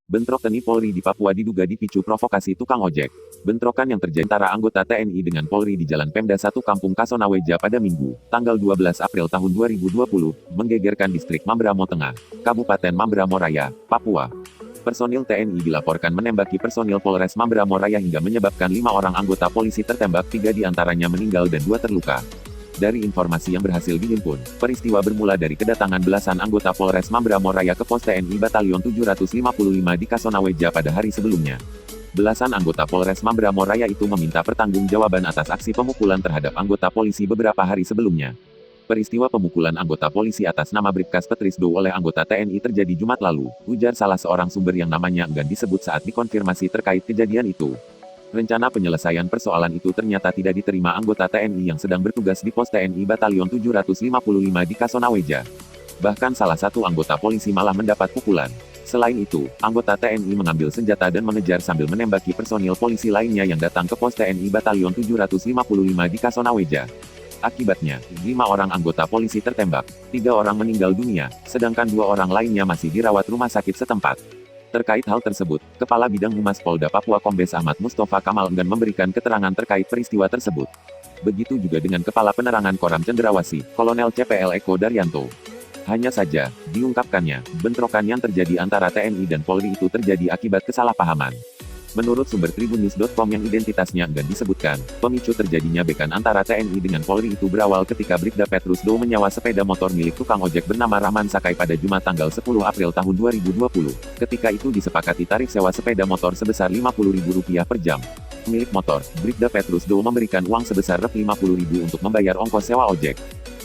Bentrok TNI Polri di Papua diduga dipicu provokasi tukang ojek. Bentrokan yang terjadi antara anggota TNI dengan Polri di Jalan Pemda 1 Kampung Kasonaweja pada Minggu, tanggal 12 April tahun 2020, menggegerkan distrik Mamberamo Tengah, Kabupaten Mamberamo Raya, Papua. Personil TNI dilaporkan menembaki personil Polres Mamberamo Raya hingga menyebabkan 5 orang anggota polisi tertembak, 3 diantaranya meninggal dan 2 terluka. Dari informasi yang berhasil dihimpun, peristiwa bermula dari kedatangan belasan anggota Polres Mamberamo Raya ke pos TNI Batalion 755 di Kasonaweja pada hari sebelumnya. Belasan anggota Polres Mamberamo Raya itu meminta pertanggungjawaban atas aksi pemukulan terhadap anggota polisi beberapa hari sebelumnya. Peristiwa pemukulan anggota polisi atas nama Bribkas Petrisdo oleh anggota TNI terjadi Jumat lalu, ujar salah seorang sumber yang namanya enggan disebut saat dikonfirmasi terkait kejadian itu. Rencana penyelesaian persoalan itu ternyata tidak diterima anggota TNI yang sedang bertugas di pos TNI Batalion 755 di Kasonaweja. Bahkan salah satu anggota polisi malah mendapat pukulan. Selain itu, anggota TNI mengambil senjata dan mengejar sambil menembaki personil polisi lainnya yang datang ke pos TNI Batalion 755 di Kasonaweja. Akibatnya, 5 orang anggota polisi tertembak, 3 orang meninggal dunia, sedangkan 2 orang lainnya masih dirawat rumah sakit setempat. Terkait hal tersebut, Kepala Bidang Humas Polda Papua Kombes Ahmad Mustafa Kamal enggan memberikan keterangan terkait peristiwa tersebut. Begitu juga dengan Kepala Penerangan Koram Cendrawasih, Kolonel CPL Eko Daryanto. Hanya saja, diungkapkannya, bentrokan yang terjadi antara TNI dan Polri itu terjadi akibat kesalahpahaman. Menurut sumber tribunnews.com yang identitasnya enggan disebutkan, pemicu terjadinya bekan antara TNI dengan Polri itu berawal ketika Bribda Petrusdo menyewa sepeda motor milik tukang ojek bernama Rahman Sakai pada Jumat tanggal 10 April tahun 2020. Ketika itu disepakati tarif sewa sepeda motor sebesar Rp50.000 per jam. Milik motor, Bribda Petrusdo memberikan uang sebesar Rp50.000 untuk membayar ongkos sewa ojek.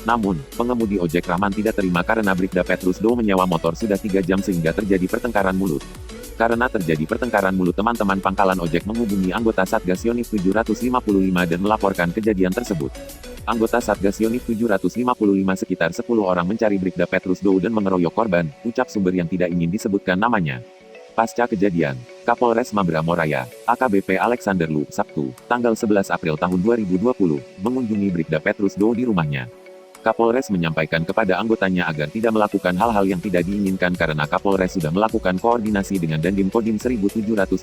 Namun, pengemudi ojek Rahman tidak terima karena Bribda Petrusdo menyewa motor sudah 3 jam sehingga terjadi pertengkaran mulut. Karena terjadi pertengkaran mulut, teman-teman pangkalan ojek menghubungi anggota Satgas Yonif 755 dan melaporkan kejadian tersebut. Anggota Satgas Yonif 755 sekitar 10 orang mencari Bribda Petrusdo dan mengeroyok korban, ucap sumber yang tidak ingin disebutkan namanya. Pasca kejadian, Kapolres Mamberamo Raya, AKBP Alexander Lu, Sabtu, tanggal 11 April tahun 2020, mengunjungi Bribda Petrusdo di rumahnya. Kapolres menyampaikan kepada anggotanya agar tidak melakukan hal-hal yang tidak diinginkan karena Kapolres sudah melakukan koordinasi dengan Dandim Kodim 1712,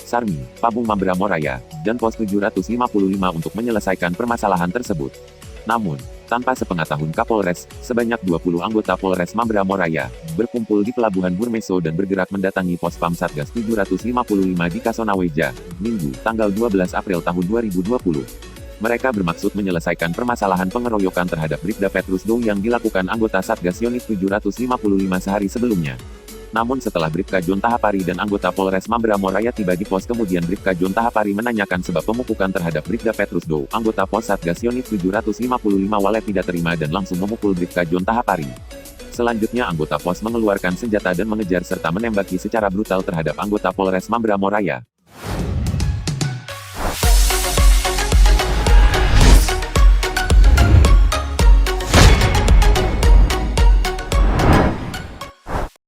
Sarmi, Pabung Mamberamo Raya, dan Pos 755 untuk menyelesaikan permasalahan tersebut. Namun, tanpa sepengetahuan Kapolres, sebanyak 20 anggota Polres Mamberamo Raya berkumpul di Pelabuhan Burmeso dan bergerak mendatangi pos Pam Satgas 755 di Kasonaweja, Minggu, tanggal 12 April tahun 2020. Mereka bermaksud menyelesaikan permasalahan pengeroyokan terhadap Bribda Petrusdo yang dilakukan anggota Satgas Yonif 755 sehari sebelumnya. Namun setelah Bribka John Tahapari dan anggota Polres Mamberamo Raya tiba di pos, kemudian Bribka John Tahapari menanyakan sebab pemukulan terhadap Bribda Petrusdo, anggota pos Satgas Yonif 755 Walet tidak terima dan langsung memukul Bribka John Tahapari. Selanjutnya anggota pos mengeluarkan senjata dan mengejar serta menembaki secara brutal terhadap anggota Polres Mamberamo Raya.